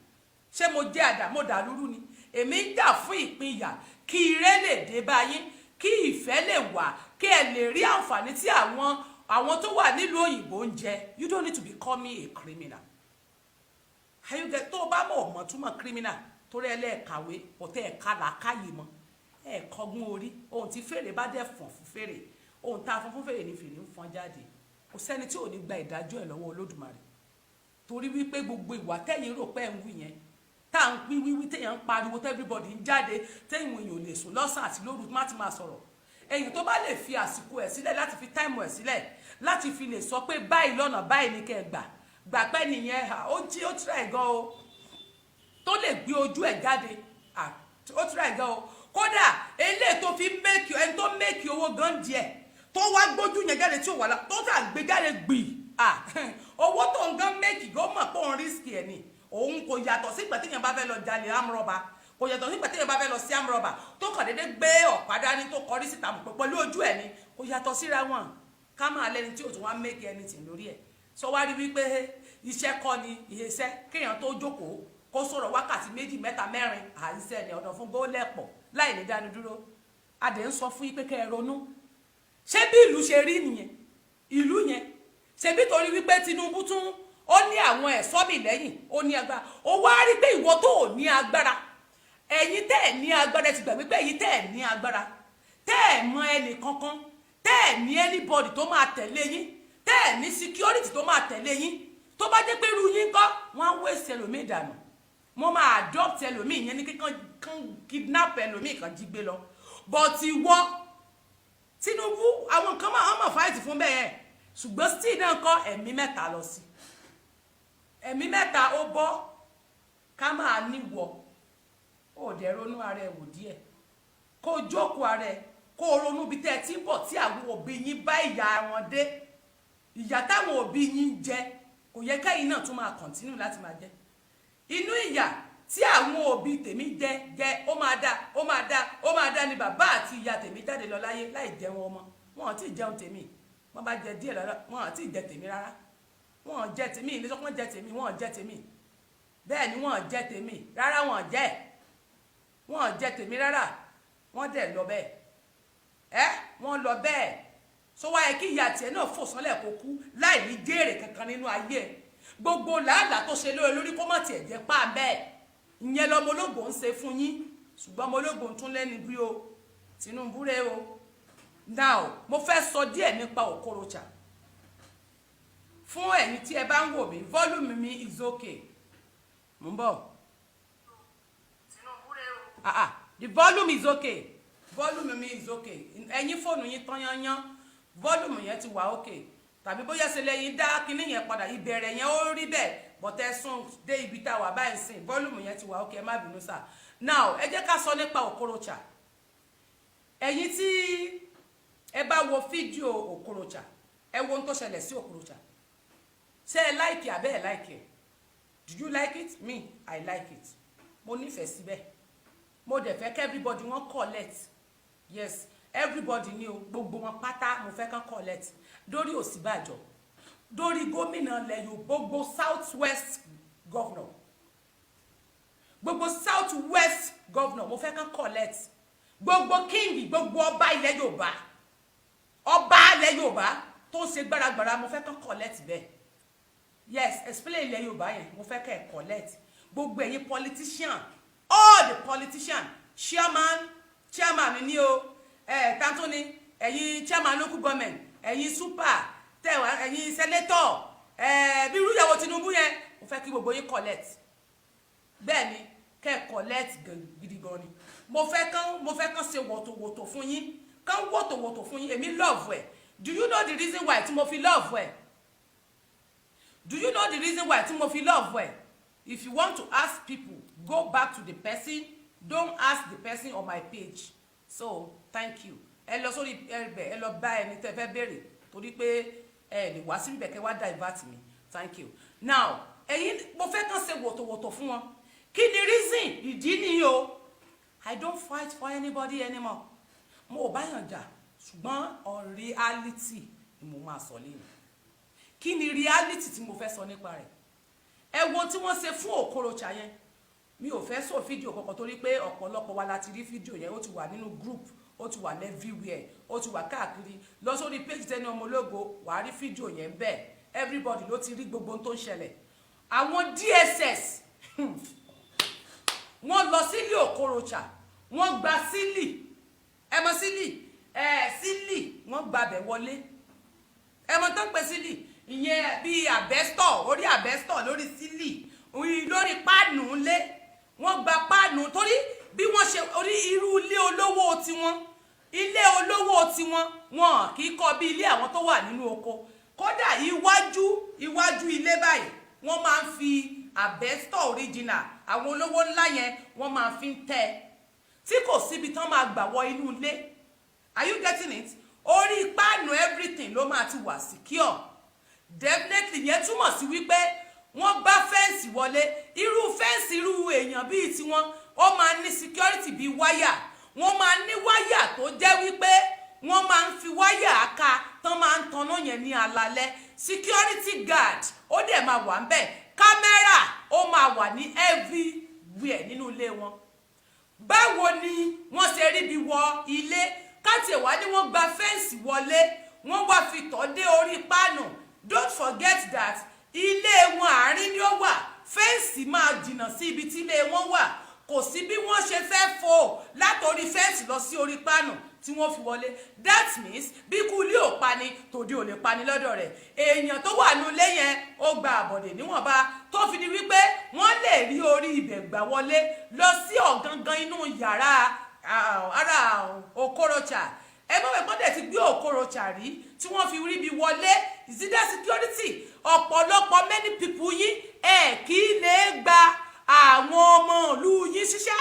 ṣé mo jẹ́ mo dàlúrú ni èmi ń jà fún ìpínyà kí ire lè dé bá yín kí ìfẹ́ lè wà kí ẹ lè rí àǹfààní tí àwọn tó wà nílùú òyìnbó ń jẹ you don't need to become me a criminal ayúgẹ tó bá mọ̀ ọ̀mọ̀ túmọ̀ criminal torí ẹlẹ́ẹ̀kàwé ọ̀tẹ́ ẹ̀ka làákàyè mọ́ ẹ̀ẹ́kọ́gún orí ohun tí fèrè bá dẹ̀ fọ̀n fún fèrè ohun tá a fọ́n fún fèrè ní fèrè ń fọ́n jáde kò sẹ́ni tí ò ní gba ìdájọ́ ẹ̀ lọ́wọ́ Olódùmarè torí wípé gbogbo ìwà tẹ́yìn rò pé ẹ̀ ń wí yẹn tá à ń pín wíwí téèyàn ń pariwo everybody ń jáde téèyàn èèyàn ò lè sùn lọ́sàn àti lóru má ti máa sọ̀rọ̀ èyí tó bá lè fi àsìkò ẹ̀ sílẹ̀ láti fi táìmù ẹ̀ sílẹ̀ láti fi lè sọ pé báyìí lọ́nà báyìí ní kẹ́ ẹ gbà pẹ́ nìyẹn ó try gan o tó lè gbé ojú ẹ̀ jáde ó try gan o kódà eléyìí tó fi make ẹni tó make owó gan díẹ̀ tó wá gbójú yẹn jáde tí ò wà lá tó tà gbé jáde gbì owó tó ń gan make gan mọ̀ pé òun risk ẹ̀ ni òun kò yàtọ̀ sí ìgbà téèyàn bá fẹ́ lọ jalè amúrọ̀bà kò yàtọ̀ sí ìgbà téèyàn bá fẹ́ lọ sí amúrọ̀bà tó kàn déédéé gbé ọ̀pá dání tó kọrí síta mọ̀ pẹ̀lú ojú ẹ̀ ni kò yàtọ̀ síra wọn ká máa lẹ́ni tí ò tún wá make anything lórí ẹ̀ sọ wá rí wípé iṣẹ́ kọ́ ni ìyẹsẹ́ kéèyàn tó jókòó kó sọ̀rọ̀ wákàtí 2 3 4 àìsẹ́ ni ọ̀dọ̀ fún bólẹ̀pọ̀ láì ní dáni dúró adé ń sọ fún yín pé kẹ́ ẹ ronú ṣé bí ìlú ṣe rí nìyẹn ìlú yẹn ṣe bí torí wípé Tinubu tún ó ní àwọn ẹ̀ṣọ́ mi lẹ́yìn ó ní agbára ó wá rí pé ìwọ tó ò ní agbára ẹ̀yin tẹ́ ẹ̀ ní agbára ti gbàgbé pé ẹ̀yin tẹ́ ẹ̀ ní agbára tẹ́ ẹ̀ mọ ẹnì kankan tẹ́ ẹ̀ ní anybody tó máa tẹ̀lé yín tẹ́ ẹ̀ ní security tó máa tẹ̀lé yín tó bá jẹ́ pé irú yín kọ́ wọ́n á waste ẹlòmíì dànù wọ́n máa adopt ẹlòmíì yẹn ní kíkan kidnap ẹlòmíì kan jí gbé lọ but ìwọ Tinubu fún bẹ́ẹ̀ ṣùgbọ́n still náà kọ́ ẹ̀mí mẹ́ta lọ sí ẹ̀mí mẹ́ta ó bọ́ ká máa níwọ̀ ó dẹ̀ ronú ara ẹ̀ wò díẹ̀ kó jókòó ara ẹ̀ kó ronú bí tẹ́ ẹ ti ń bọ̀ tí àwọn òbí yín bá ìyá wọn dé ìyà táwọn òbí yín jẹ kò yẹ kẹ́yìn náà tún máa kọ̀ntínú láti máa jẹ inú ìyà tí àwọn òbí tèmi jẹ ó máa dá ni bàbá àti ìyá tèmi jáde lọ láyé láì jẹun ọmọ wọn ò tí ì jẹun tèmi wọn bá jẹ díẹ̀ lọ́dọ̀ wọn ò tí ì jẹ tèmi rárá wọn ò jẹ tèmi ilé sọpọ́n jẹ tèmi wọn ò jẹ tèmi bẹ́ẹ̀ ni wọn ò jẹ tèmi rárá wọn ò jẹ tèmi rárá wọn dẹ̀ lọ bẹ́ẹ̀ wọn lọ bẹ́ẹ̀ sọ wáyé kí ìyá tiẹ̀ náà fò sánlẹ̀ kó kú láì ní jèrè kankan nínú ayé gbogbo làálàá tó ṣe lórí kó má tiẹ̀ jẹ́ pa bẹ́ẹ̀ ìyẹn lọmọ ológo ń ṣe fún yín ṣùgbọ́n ọmọ ológo tún lẹ́ni bí o Tinubu rẹ o now mo fẹ́ sọ díẹ̀ nípa Okorocha fún ẹ̀yin tí ẹ bá ń wò mí volume mi is okay mo ń bọ̀ Tinubu rẹ o the volume is okay volume mi is okay ẹ̀yin fóònù yín tán yányán volume yẹn ti wà okay tàbí bóyá ṣe lẹ́yìn dá kinní yẹn padà ìbẹ̀rẹ̀ yẹn ó rí bẹ́ẹ̀ bọ̀tẹ́ sún dé ibi tá a wà báyìí sìn volume yẹn ti wà okay ẹ má bínú sá now ẹ jẹ́ ká sọ nípa Okorocha ẹ̀yin tí ẹ bá wo fídíò Okorocha ẹ wo ohun tó ṣẹlẹ̀ sí Okorocha ṣé ẹ like àbẹ́ ẹ like ẹ do you like it me I like it mo nífẹ̀ẹ́ síbẹ̀ mo dẹ̀ fẹ́ kí everybody wọn collect yes everybody ní o gbogbo wọn pátá mo fẹ́ kán collect dórí Ọ̀ṣínbàjò dórí gómìnà lẹ́yìn gbogbo south west governor gbogbo south west governor mo fẹ́ kán collect gbogbo king gbogbo ọba ilẹ̀ Yorùbá tó ń ṣe gbáragbára mo fẹ́ kán collect bẹ́ẹ̀ yes explain ilẹ̀ Yorùbá yẹn mo fẹ́ kẹ́ collect gbogbo ẹ̀yin politician all the politician chairman ni o tanto ni ẹ̀yin chairman local government ẹ̀yin super tẹ̀wá ẹ̀yin senator bí irú ìyàwó Tinubu yẹn mo fẹ́ kí gbogbo yín collect bẹ́ẹ̀ ni kẹ́ collect gidi gan ni mo fẹ́ kán ṣe wọ̀tòwọ̀tò fún yín kán wọ̀tòwọ̀tò fún yín èmi love ẹ̀ do you know the reason why tí mo fi love ẹ̀ do you know the reason why tí mo fi love ẹ̀ if you want to ask people go back to the person don't ask the person on my page so thank you ẹ lọ sórí ẹ lọ bá ẹni tẹ́ fẹ́ béèrè torí pé ẹ lè wá sí ibẹ̀ kẹ́ wá divert me thank you now ẹ̀yin mo fẹ́ kàn ṣe wòtòwòtò fún wọn kí ni reason ìdí nìyí o I don't fight for anybody anymore mo ò bá yàn jà ṣùgbọ́n on reality ni mo máa sọ lẹ́yìn kí ni reality tí mo fẹ́ sọ nípa rẹ̀ ẹ wo tí wọ́n ṣe fún Okorocha yẹn mi ò fẹ́ sọ fídíò kankan torí pé ọ̀pọ̀lọpọ̀ wa láti rí fídíò yẹn ó ti wà nínú group ó ti wà everywhere ó ti wà káàkiri lọ sórí page Tenny ọmọ ológo wà á rí fídíò yẹn bẹ́ẹ̀ everybody ló ti rí gbogbo ohun tó ń ṣẹlẹ̀ àwọn DSS wọ́n lọ sílé Okorocha wọ́n gba sílì ẹ mọ̀ sílì wọ́n gbabẹ̀ wọlé ẹ mọ̀ tó ń pè sílì ìyẹn bíi àbẹ́stọ̀ orí àbẹ́stọ̀ lórí sílì lórí páànù ńlé wọ́n gba páànù torí bí wọ́n ṣe orí irú ilé olówó tiwọn wọn kì í kọ́ bí ilé àwọn tó wà nínú oko kódà iwájú ilé báyìí wọ́n máa ń fi àbẹ́stọ̀ original àwọn olówó ńlá yẹn wọ́n máa fi ń tẹ́ tí kò síbi tán máa gbà wọ inú ilé are you getting it orí páànù everything ló máa ti wà secure definitely yẹn túmọ̀ sí wípé wọ́n bá fẹ́ǹsì wọlé irú fẹ́ǹsì irú èèyàn bíi tiwọn ó máa ní security bíi wáyà wọ́n máa ní wáyà tó jẹ́ wípé wọ́n máa ń fi wáyà aka tán máa ń tanná yẹn ní alalẹ́ security guard ó dẹ̀ máa wà ńbẹ̀ kámẹ́rà ó máa wà ní everywhere nínú ilé wọn báwo ni wọ́n ṣe rí bí wọ ilé káti ẹ̀wá ni wọ́n gba fẹ́ǹsì wọlé wọ́n wá fi tọ́ dé orí páànù don't forget that ilé wọn àárín ni ó wà fẹ́ǹsì máa jìnnà sí ibi tí ilé wọn wà kò sí bí wọ́n ṣe fẹ́ fò látòrí fẹ́ǹsì lọ sí orí páànù tí wọ́n fi wọlé that means bí kú ilé ò pani tòde ò lè pani lọ́dọ̀ rẹ̀ èèyàn tó wà nínú ilé yẹn ó gba àbọ̀dè níwọ̀nba tó fi di wípé wọ́n lè rí orí ibẹ̀ gbà wọlé lọ sí ọ̀gangan inú yàrá ara Okorocha ẹ mọ̀ pé wọ́n dẹ̀ ti gbé Okorocha rí tí wọ́n fi rí bí wọlé zida security ọ̀pọ̀lọpọ̀ many people yín ẹ̀ kì í lè gba àwọn ọmọ ìlú yín ṣiṣẹ́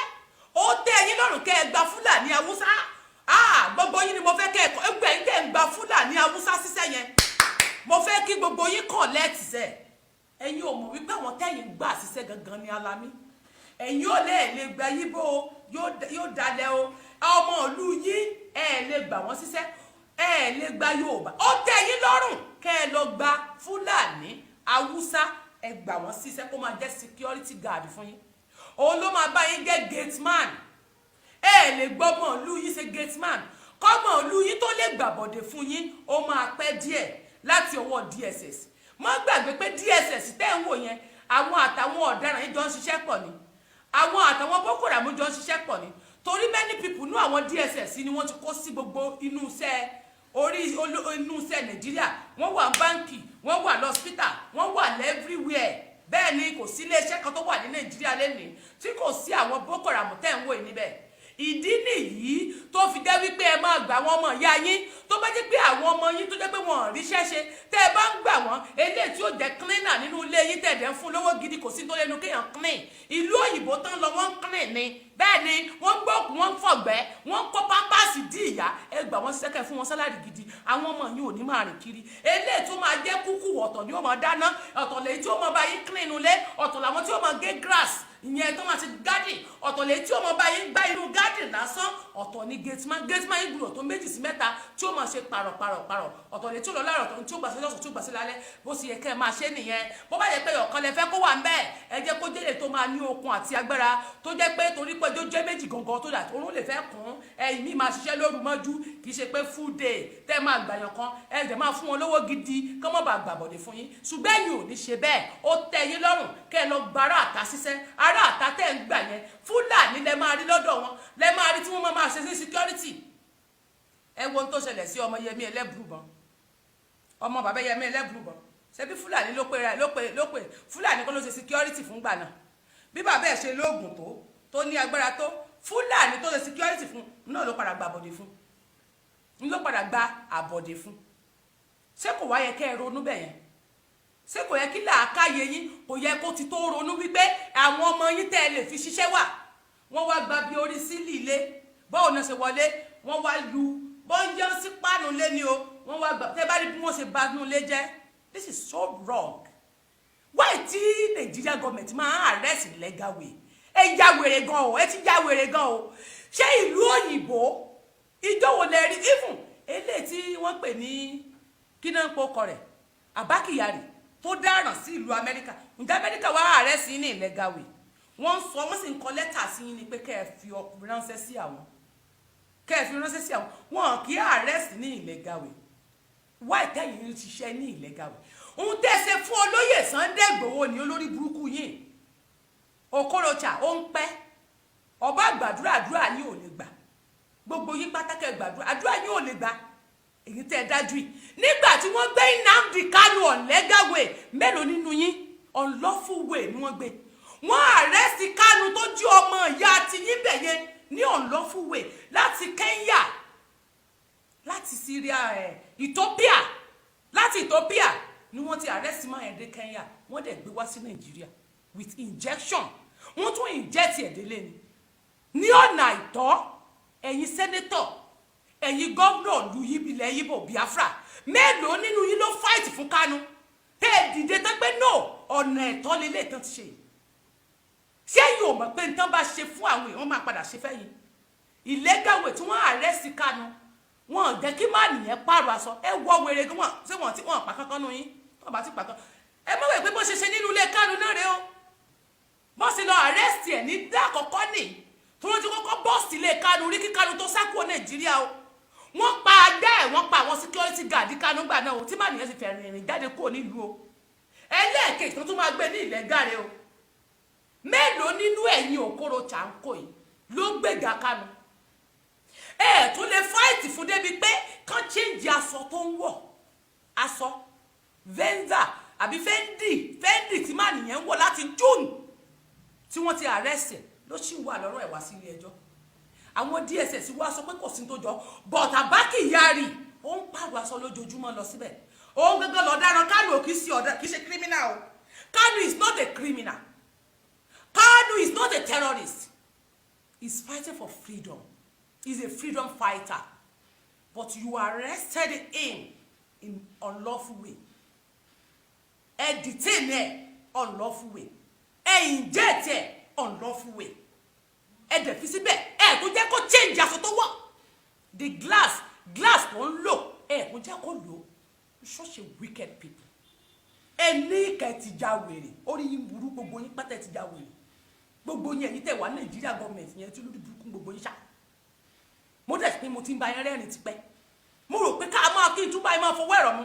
ó tẹ́ ẹ̀yin lọ́rùn kẹ́ ẹ gba Fúlàní Haúsá gbogbo yín ni mo fẹ́ kẹ́ ẹgbẹ́ yín kẹ́ ẹ gba Fúlàní Haúsá ṣiṣẹ́ yẹn mo fẹ́ kí gbogbo yín kàn lẹ́ẹ̀tì sẹ́ ẹ̀yin ò mọ̀ wípé àwọn tẹ́yìn gbà ṣiṣẹ́ gangan ní alámí ẹ̀yin ò lè gba yíbo yóò dalẹ̀ o ọmọ ìlú yín ẹ̀ lè gbà wọ́n ṣiṣẹ́ ẹ̀ lè gba Yorùbá ó tẹ́ ẹ̀yin lọ́rùn kẹ́ ẹ lọ gba Fúlàní Haúsá ẹ gbà wọ́n ṣiṣẹ́ kó máa jẹ́ security guard fún yín òun ló máa bá yín jẹ́ gate man ẹ lè gbọ́mọ̀ ìlú yín ṣe gate man kọ́mọ̀ ìlú yín tó lè gbàbọ̀dẹ̀ fún yín ó máa pẹ́ díẹ̀ láti ọwọ́ DSS má gbàgbé pé DSS tẹ́ ń wò yẹn àwọn àtàwọn ọ̀daràn yìí jọ ń ṣiṣẹ́ pọ̀ ni àwọn àtàwọn Boko Haram jọ ń ṣiṣẹ́ pọ̀ ni torí many people nú àwọn DSS ni wọ́n ti kó sí gbogbo inú iṣẹ́ Nàìjíríà wọ́n wà báńkì wọ́n wà lọ́sítà wọ́n wà everywhere bẹ́ẹ̀ ni kò sí iléeṣẹ́ kan tó wà ní Nàìjíríà lẹ́nìí tí kò sí àwọn Boko Haram tẹ́ ń wò yìí níbẹ̀ ìdí nìyí tó fi jẹ́ wípé ẹ máa gbà wọ́n ọmọ ìyá yín tó bá jẹ́ pé àwọn ọmọ yín tó jẹ́ pé wọ́n ríṣẹ́ ṣe tẹ́ ẹ bá ń gbà wọ́n eléyìí tí ó jẹ́ cleaner nínú ilé yín tẹ̀dẹ̀ ń fún lówó gidi kò sí tó lẹ́nu kéèyàn clean ìlú òyìnbó tán lọ wọ́n clean ni bẹ́ẹ̀ ni wọ́n ń gbókùn wọ́n ń fọ̀gbẹ́ wọ́n ń kó pápásì dí ìyá ẹ gbà wọ́n ṣiṣẹ́ kẹ́ fún wọn sálárì gidi àwọn ọmọ yín ò ní máa rìn kiri eléyìí tó máa jẹ́ kúkú ọ̀tọ̀ ni ó máa dáná ọ̀tọ̀ lèyí tí ó máa bá yín clean nulẹ̀ ọ̀tọ̀ làwọn tí ó máa gé grass ìyẹn tó máa ti garden ọ̀tọ̀ lèyí tí ó máa bá yín gbá inú garden lásán ọ̀tọ̀ ni gateman yín gbúdọ̀ tó 2 sí 3 tí ó máa ṣe pàrọ̀ ọ̀tọ̀ lèyí tí ó lọ láàrọ̀ ọ̀tọ̀ tí ó gbà sí lọ́sọ̀ tí ó gbà sí lálẹ́ bó sì yẹ kẹ́ ẹ máa ṣe nìyẹn bó bá yẹ pé ọ̀kan lẹ fẹ́ kó wà ń bẹ́ẹ̀ ẹ jẹ́ kó jẹ́lẹ̀ tó máa ní okun àti agbára tó jẹ́ pé torí pé tó jẹ́ méjì gangan tó dà orún lè fẹ́ kún ẹ̀yìn mi máa ṣiṣẹ́ lóru mọ́jú kì í ṣe pé full day tẹ́ máa gbàyàn kan ẹ jẹ́ máa fún wọn lówó gidi kọ́ mọ́ bá gbàbọ̀dé fún yín ṣùgbọ́n ẹ̀yin ò ní ṣe bẹ́ẹ̀ ó tẹ́ yín lọ́rùn kẹ́ ẹ lọ gbára àta ṣiṣẹ́ ará àta tẹ́ ń gbà yẹn Fúlàní lẹ máa rí lọ́dọ̀ wọn lẹ máa rí tí wọ́n máa ṣe sí security ẹ wo ohun tó ṣẹlẹ̀ sí ọmọ Yẹmí Ẹlẹ́bùrúbọn ọmọ bàbá Yẹmí Ẹlẹ́bùrúbọn ṣebí Fúlàní ló pè Fúlàní kó ló ṣe security fún gbà náà bí bàbá ẹ̀ ṣe lóògùn tó ní agbára tó Fúlàní tó ṣe security fún náà ló padà gba àbọ̀dé fún ló padà gba àbọ̀dé fún ṣé kò wá yẹ kẹ́ ẹ ronú bẹ́ẹ̀ yẹn ṣé kò yẹ kí làákàyè yín kò yẹ kó ti tó ronú wípé àwọn ọmọ yín tẹ́ ẹ lè fi ṣiṣẹ́ wà wọ́n wá gba bí orí sílì ilé báwo náà ṣe wọlé wọ́n wá lu bọ́ńjẹ́ sí páànù lé ni o wọ́n wá gbà tẹ́ bá rí bí wọ́n ṣe ba inú ilé jẹ́ this is so wrong why tí Nigeria government máa arrest illegal way ẹ já wèrè gan o ẹ ti já wèrè gan o ṣé ìlú òyìnbó ìjọwò lẹ rí even eléyìí tí wọ́n pè ní kí náà ń pokọ rẹ̀ Abba Kyari tó dáràn sí ìlú Amẹ́ríkà ǹjẹ́ Amẹ́ríkà wá arrest ní illegal way wọ́n sọ wọ́n sì ń kọ lẹ́tà sí yín ni pé kẹ́ ẹ fi ránṣẹ́ sí àwọn wọn kì í arrest ní illegal way why tẹ́yìn ń ṣiṣẹ́ ní illegal way ohun tẹ́ ṣe fún olóyè Sunday Igboho ní olórí burúkú yìí Okorocha ó ń pẹ́ ọba gbàdúrà àdúrà yín ò lè gbà gbogbo yín pátákẹ́ gbàdúrà àdúrà yín ò lè gbà èyí tẹ́ ẹ dájú yìí nígbà tí wọ́n gbé Nnamdi Kanu on legal way mélòó nínú yín unlawful way ni wọ́n gbé wọ́n arrest Kanu tó jí ọmọ ìyá àti yín bẹ̀yẹ ní unlawful way láti Kenya láti Syria Ethiopia láti Ethiopia ni wọ́n ti arrest máa ẹ̀ dé Kenya wọ́n dẹ̀ gbé wá sí Nàìjíríà with injection wọ́n tún inject ẹ̀dẹ́lẹ́ ni ní ọ̀nà àìtọ́ ẹ̀yin senator ẹ̀yin gómìnà lu ilẹ̀ Yíbò Biafra mélòó nínú yín ló fight fún Kanu tẹ́ ẹ dìde tán pé no ọ̀nà ẹ̀tọ́ lélẹ̀ tán ti ṣe ṣé yóò mọ̀ pé nǹkan bá ṣe fún àwọn èèyàn máa padà ṣe fẹ́yìn illegal way tí wọ́n arrest Kanu wọn jẹ́ kí má nìyẹn pààrọ̀ aṣọ ẹ wọ wèrè gan wọn ṣé wọn tí wọn pa kankan nù yín wọn bá ti pa kan ẹ mọ̀ wẹ̀ pé bó ṣe ṣe nínú ilé Kanu náà rẹ o bó ṣe lọ arrest ẹ̀ ní dákọ̀ọ́kọ́ nì tí wọ́n ti kọ́kọ́ bọ́ọ̀sì ilé Kanu rí kí Kanu tó sá kúrò Nàìjíríà o wọ́n pa adá ẹ̀ wọ́n pa àwọn security guard Kanu gbà náà o tí má nìyẹn ti fẹ́ rìnrìn jáde kúrò nílùú o ẹlẹ́ẹ̀kejì tó tún máa gbé ní ilẹ̀ gàre o mélòó nínú ẹ̀yin Okorocha ń kó yìí ló gbèjà Kanu ẹ tún lè fight fún débi pé kán change aṣọ tó ń wọ̀ aṣọ venza àbí fendi tí má nìyẹn ń wọ̀ láti June tí wọ́n ti arrest ẹ̀ ló sì wà lọ́rọ̀ ẹ̀ wá sí ilé ẹjọ́ àwọn DSS wá sọ pé kò sí tó jọ but Abba Kyari ó ń pàrọ̀ aṣọ lójoojúmọ́ lọ síbẹ̀ òun gangan lọ̀daràn. Kanu kì í ṣe criminal o. Kanu is not a criminal. Kanu is not a terrorist. He's fighting for freedom. He's a freedom fighter. But you arrested him in unlawful way. Ẹ detain ẹ unlawful way. Ẹ inject ẹ unlawful way. Ẹ dẹ̀ fi síbẹ̀ ẹ kò jẹ́ kó change aṣọ tó wọ̀. The glass tó ń lò ẹ kò jẹ́ kó lò. Such a wicked people. Ẹni kẹ́ ti já wèrè. Orí yín burú gbogbo yín pátá ti já wèrè. Gbogbo yín ẹ̀yin tẹ́ wà Nàìjíríà government yẹn tí lórí burúkú gbogbo yín ṣá. Mo dẹ̀ pé mo ti ń ba yín rẹ́rìn tipẹ́. Mo rò pé ká máa kí n tún bá yín máa fọwọ́ ẹ̀rọ mu.